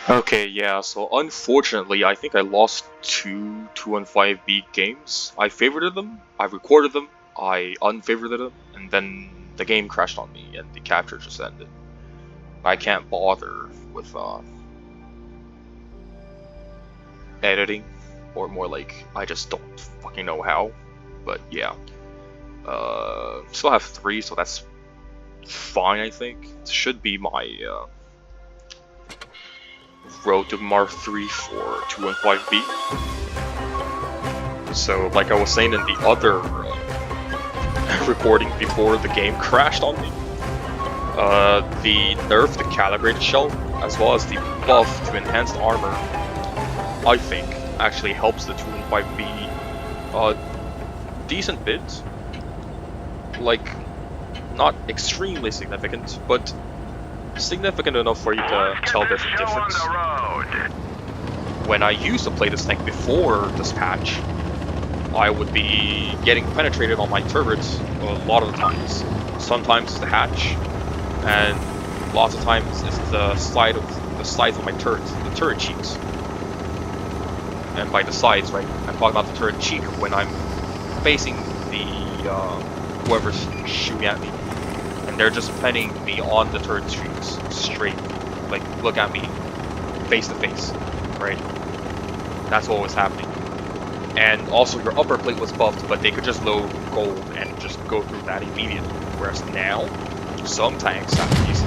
Okay, yeah, so unfortunately, I think I lost two 215b games. I favorited them, I recorded them, I unfavorited them, and then the game crashed on me and the capture just ended. I can't bother with editing, or more like, I just don't fucking know how. But yeah, still have three, so that's fine, I think. It should be my road to Mark 3 for 215b. So, like I was saying in the other recording before the game crashed on me, the nerf, the calibrated shell, as well as the buff to enhanced armor, I think, actually helps the 215b decent bit. Like, not extremely significant, but significant enough for you to tell there's a difference. When I used to play this tank before this patch, I would be getting penetrated on my turrets a lot of the times. Sometimes it's the hatch, and lots of times it's the sides of my turrets, the turret cheeks. And by the sides, right, I'm talking about the turret cheek when I'm facing the whoever's shooting at me, and they're just penning me on the turret cheeks straight, like look at me, face to face, right? That's what was happening. And also your upper plate was buffed, but they could just load gold and just go through that immediately. Whereas now, some tanks, at least,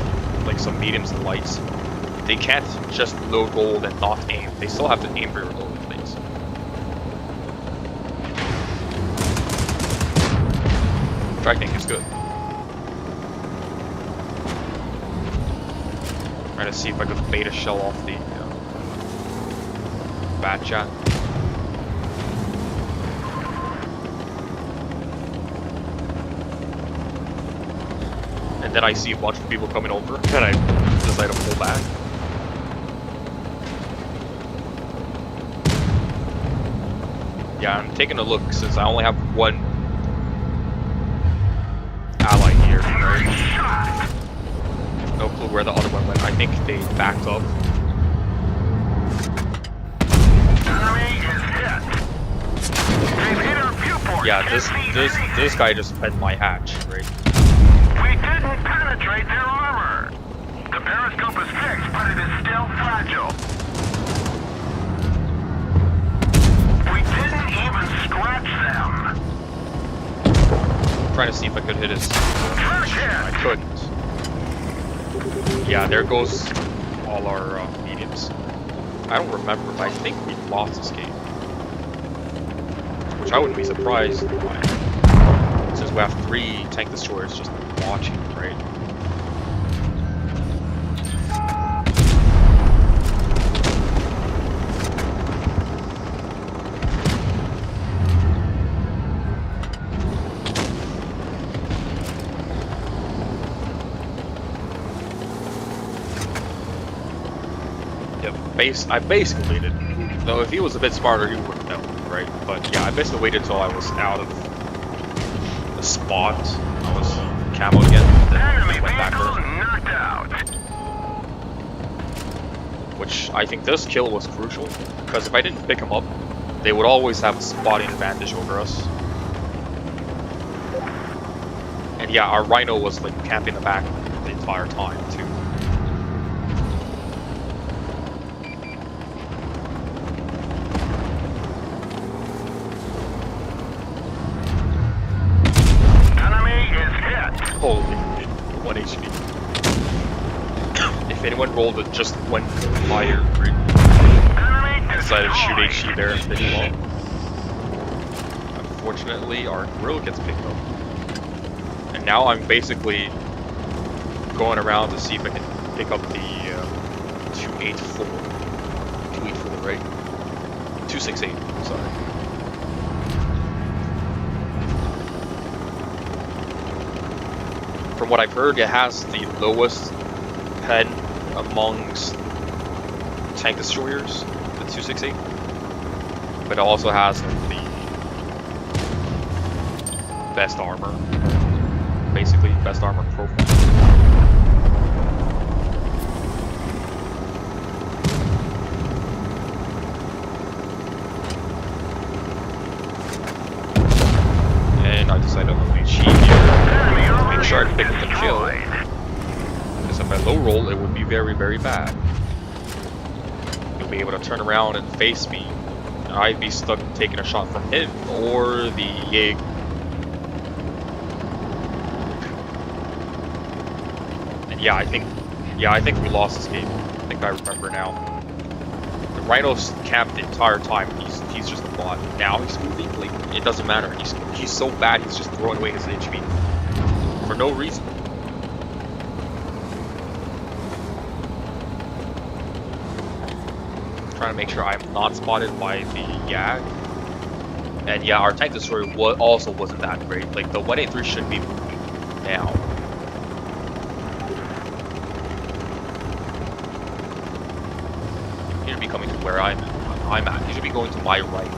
like some mediums and lights, they can't just load gold and not aim. They still have to aim for your loading plates. Which I think is good. Trying to see if I could beta shell off the bat chat. And then I see a bunch of people coming over, and I decide to pull back. Yeah, I'm taking a look since I only have one ally here. Right? No clue where the other one went. I think they backed up. Yeah, this guy just fed my hatch, right? We didn't penetrate their armor. The periscope is fixed, but it is still fragile. We didn't even scratch them. I'm trying to see if I could hit his. I couldn't. Yeah, there goes all our mediums. I don't remember, but I think we lost this game. Which I wouldn't be surprised by, since we have 3 tank destroyers just watching, right? Yeah, I basically waited. Though if he was a bit smarter, he would have known, right? But yeah, I basically waited until I was out of the spot. I was camoed again, then went back there. Which I think this kill was crucial, because if I didn't pick him up, they would always have a spotting advantage over us. And yeah, our Rhino was like camping the back the entire time too. Holy, 1 HP. If anyone rolled with just 1 fire, right? I decided to shoot HE there and finish him off. Unfortunately, our grill gets picked up. And now I'm basically going around to see if I can pick up the 284. 284, right? 268, sorry. From what I've heard, it has the lowest pen amongst tank destroyers, the 268, but it also has like, the best armor, basically best armor profile. would be very, very bad. He'll be able to turn around and face me. And I'd be stuck taking a shot from him or the Yig. And yeah, I think we lost this game. I think I remember now. The Rhino's camped the entire time. He's just a bot. Now he's moving. Like, it doesn't matter. He's so bad. He's just throwing away his HP for no reason. Trying to make sure I'm not spotted by the Yag. And yeah, our tank destroyer also wasn't that great. Like, the 183 should be moving now. He should be coming to where I'm at. He should be going to my right.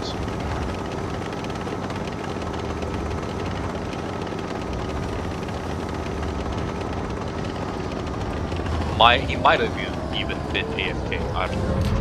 He might have even been AFK. I don't know.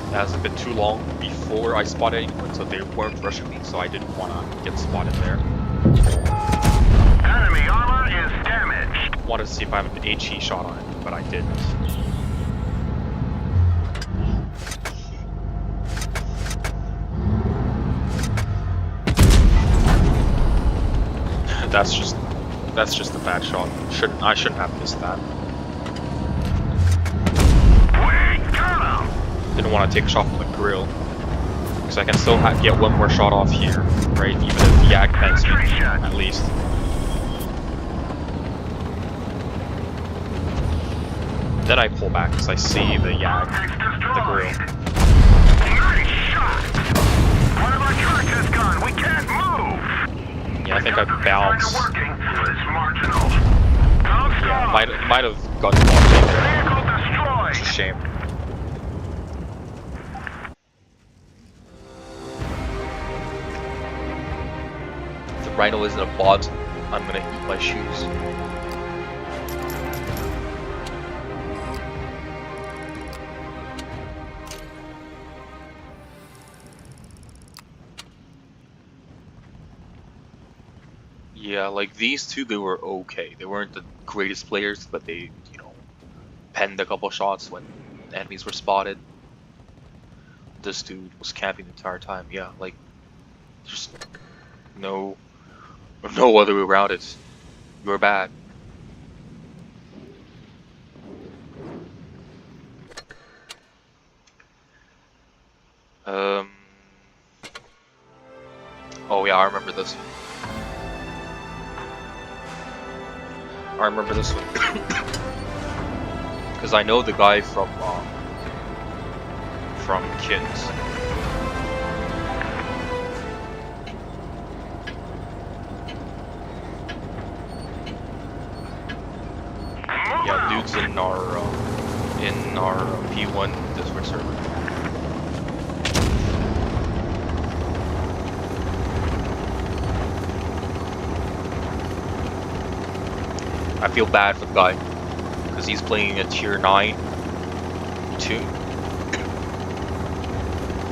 It hasn't been too long before I spotted anyone, so they weren't rushing me, so I didn't want to get spotted there. Enemy armor is damaged. Wanted to see if I have an HE shot on it, but I didn't. That's just a bad shot. I shouldn't have missed that. Didn't want to take a shot from the grill, because I can still get one more shot off here, right? Even if the Yag banks me, at least. Then I pull back because I see the Yag, the grill. Nice shot. One of our turrets is gone. We can't move. Yeah, I think I bounced. Working, but it's marginal. Yeah, might have gotten blocked in there. Vehicle destroyed. It's a shame. If the Rhino isn't a bot, I'm gonna eat my shoes. Yeah, like these two, they were okay. They weren't the greatest players, but they, you know, penned a couple shots when enemies were spotted. This dude was camping the entire time. Yeah, like, just no other way around it. You were bad. Oh yeah, I remember this one. I remember this one because I know the guy from Kins. Yeah, dude's in our P1 Discord server. I feel bad for the guy because he's playing a tier 9 too.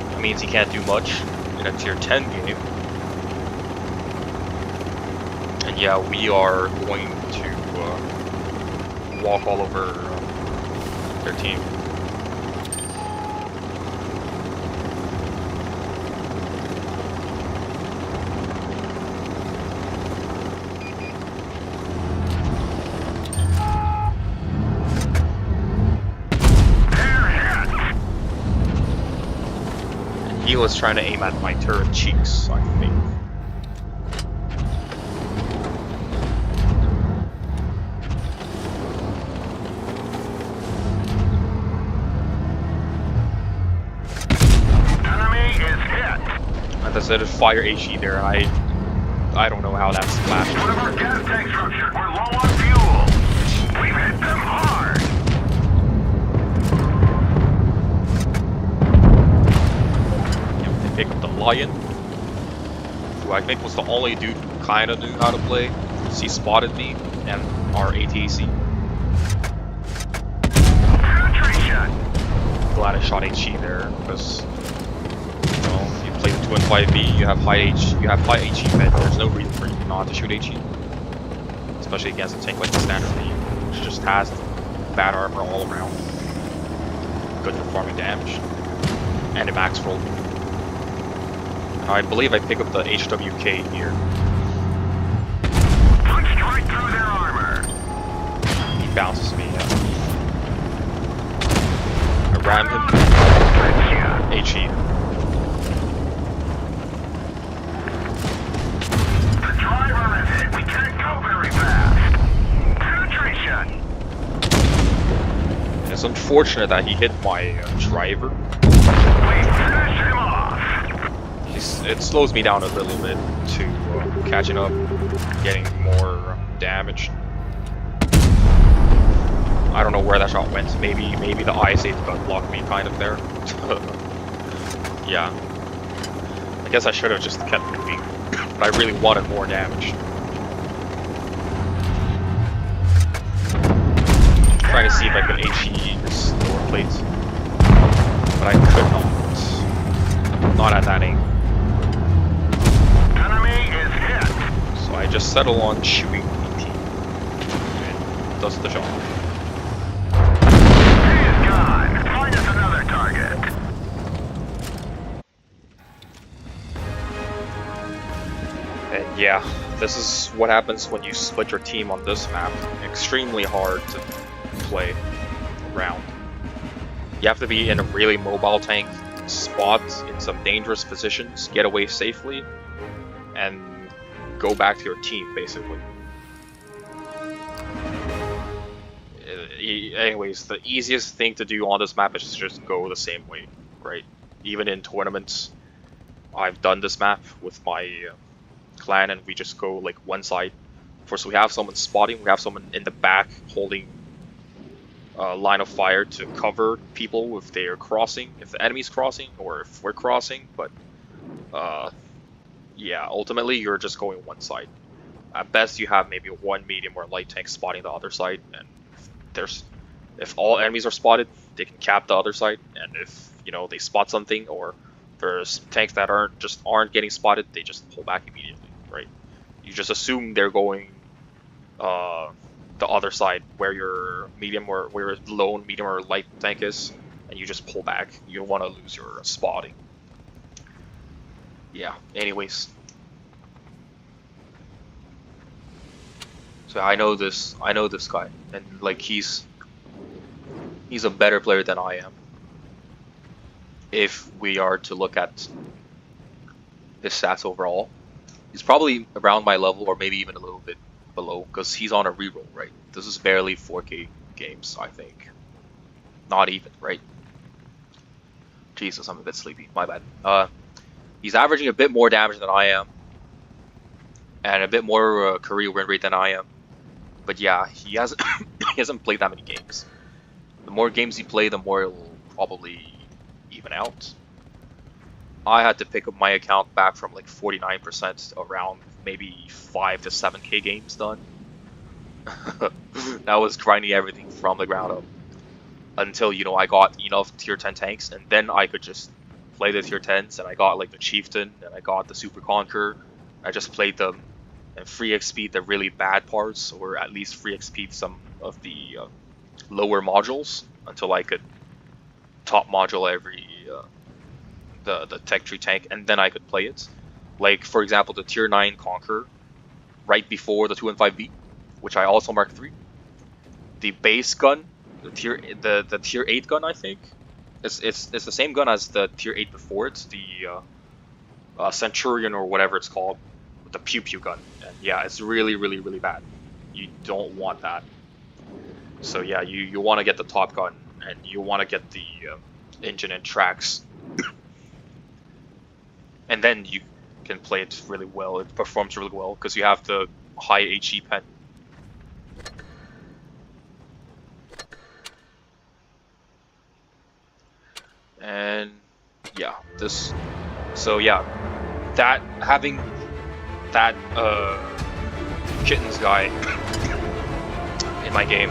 That means he can't do much in a tier 10 game. And yeah, we are going to walk all over their team. He was trying to aim at my turret cheeks, I think. Enemy is hit. As I said, fire HE there. I don't know how that splashed. One of our gas tanks ruptured. We're low on fuel. We've hit them hard. Pick up the Lion, who I think was the only dude who kind of knew how to play. He spotted me, and our ATC. Penetration! Glad I shot HE there because, if you play the 215b, you have high HE med. There's no reason for you not to shoot HE, especially against a tank like the standard B, which just has bad armor all around, good for farming damage, and a max roll. I believe I pick up the HWK here. Punched right through their armor. He bounces me. I ram him. HE. The driver is hit. We can't go very fast. Penetration. It's unfortunate that he hit my driver. We finish him off. It slows me down a little bit to catching up, getting more damage. I don't know where that shot went. Maybe the IS-8 gun blocked me kind of there. Yeah. I guess I should have just kept moving, but I really wanted more damage. Trying to see if I could HE this lower plate, but I could not. Not at that angle. Enemy is hit. So I just settle on shooting ET. It does the job. He is gone. Find us another target. And yeah, this is what happens when you split your team on this map. Extremely hard to play around. You have to be in a really mobile tank spot in some dangerous positions, get away safely, and go back to your team, basically. Anyways, the easiest thing to do on this map is just go the same way, right? Even in tournaments, I've done this map with my clan, and we just go like one side. First, we have someone spotting, we have someone in the back holding line of fire to cover people if they are crossing, if the enemy's crossing, or if we're crossing. But yeah, ultimately you're just going one side. At best, you have maybe one medium or light tank spotting the other side, and if all enemies are spotted, they can cap the other side. And if they spot something, or there's tanks that aren't getting spotted, they just pull back immediately, right? You just assume they're going the other side where your medium or where your lone medium or light tank is, and you just pull back. You don't want to lose your spotting. Yeah. Anyways, so I know this guy, and like he's a better player than I am. If we are to look at his stats overall, he's probably around my level, or maybe even a little bit below, because he's on a reroll, right? This is barely 4K games, I think. Not even, right? Jesus, I'm a bit sleepy. My bad. He's averaging a bit more damage than I am, and a bit more career win rate than I am. But yeah, he hasn't he hasn't played that many games. The more games you play, the more it'll probably even out. I had to pick up my account back from like 49% around maybe 5 to 7K games done. That was grinding everything from the ground up until I got enough tier 10 tanks, and then I could just play the tier 10s, and I got like the Chieftain and I got the Super Conqueror. I just played them and free XP the really bad parts, or at least free XP some of the lower modules until I could top module every the tech tree tank, and then I could play it. Like for example, the tier 9 Conqueror right before the 215b, which I also marked 3. The base gun, the tier 8 gun, I think it's the same gun as the tier 8 before. It's the Centurion or whatever it's called, with the pew pew gun. And yeah, it's really bad. You don't want that. So yeah, you want to get the top gun, and you want to get the engine and tracks, and then you can play it really well. It performs really well because you have the high HE pen. And yeah, so yeah, having that kittens guy in my game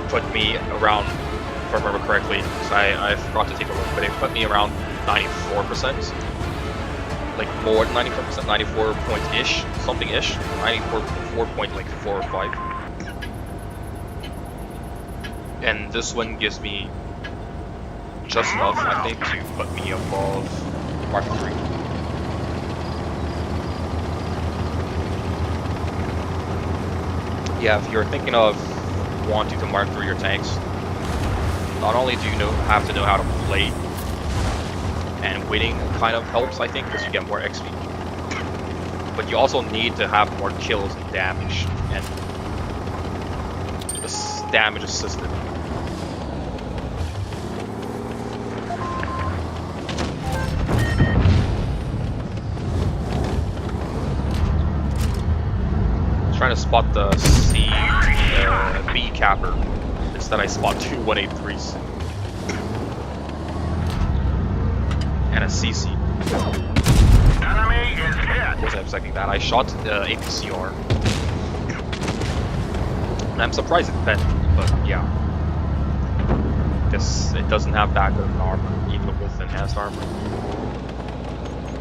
put me around, if I remember correctly, because I forgot to take a look, but it put me around 94%. Like more than 94%, 94 point-ish, something-ish, 94 point like 4 or 5. And this one gives me just enough, I think, to put me above Mark III. Yeah, if you're thinking of wanting to Mark III your tanks, not only do you have to know how to play, and winning kind of helps, I think, because you get more XP, but you also need to have more kills and damage, and this damage assisted. Trying to spot the B capper. Instead I spot two 183s. And a CC. Enemy is hit. Wasn't expecting that. I shot APCR. And I'm surprised it fed, but yeah. Guess it doesn't have that good of armor, even with enhanced armor.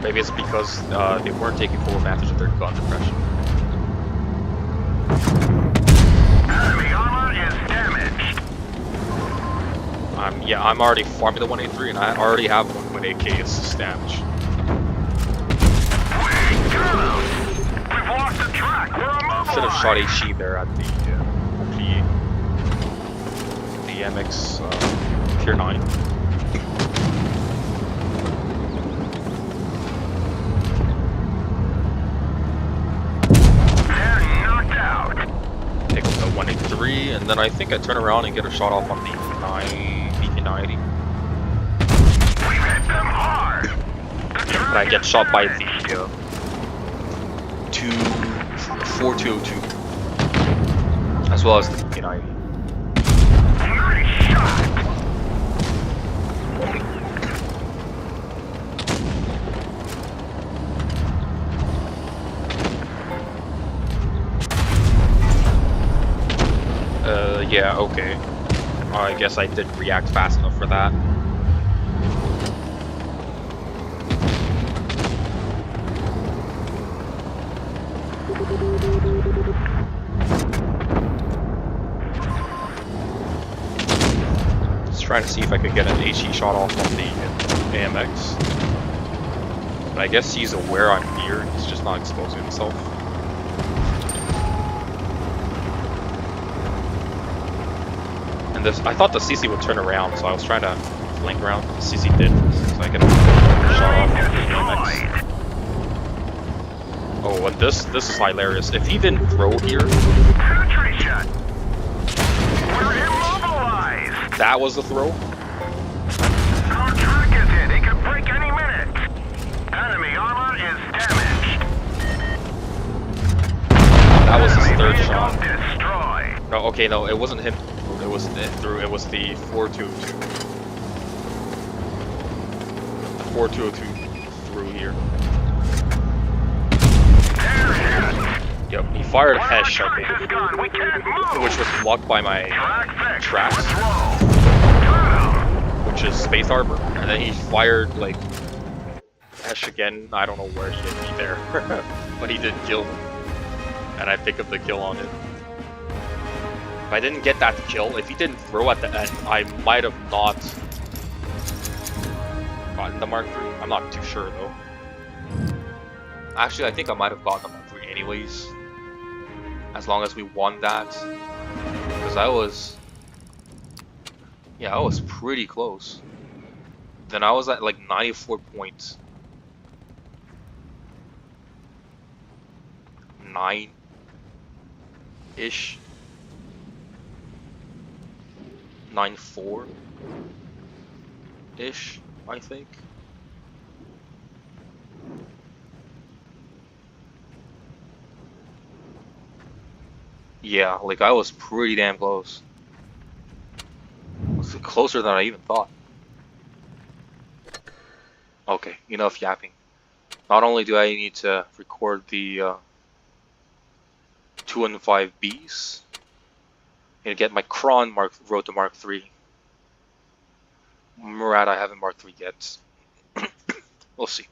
Maybe it's because they weren't taking full advantage of their gun depression. Enemy armor is damaged. Yeah, I'm already farming the 183 and I already have 1.8k assist damage. We've lost the track. We're immobilized. Should have shot HE there at the MX Tier 9. Pick up the 183, and then I think I turn around and get a shot off on the BK90. We hit them hard. But I get shot by the 4202, as well as the BK90. Nice shot. Yeah, okay. I guess I didn't react fast enough for that. Just trying to see if I could get an HE shot off on the AMX. But I guess he's aware I'm here, he's just not exposing himself. And this, I thought the CC would turn around, so I was trying to flank around. The CC did, so I get a shot off on the AMX. Oh, and this is hilarious. If he didn't throw here, Penetration. We're immobilized. that was the throw. Our track is hit. It could break any minute. Enemy armor is damaged. That was his Enemy third vehicle shot. destroyed. No, okay, no, it wasn't him. It was the 4202. The 4202 through here. Yep, he fired a headshot, which was blocked by my tracks, which is space arbor, and then he fired like Hesh again. I don't know where he hit me there, but he did kill me, and I picked up the kill on it. If I didn't get that kill, if he didn't throw at the end, I might have not gotten the Mark III. I'm not too sure though. Actually, I think I might have gotten the Mark III anyways, as long as we won that, because I was pretty close. Then I was at like 94.9-ish. 94-ish, I think. Yeah, like I was pretty damn close. It was closer than I even thought. Okay, enough yapping. Not only do I need to record the 215Bs, Gonna get my Kron Road to Mark 3. Murad I haven't Mark 3 yet. We'll see.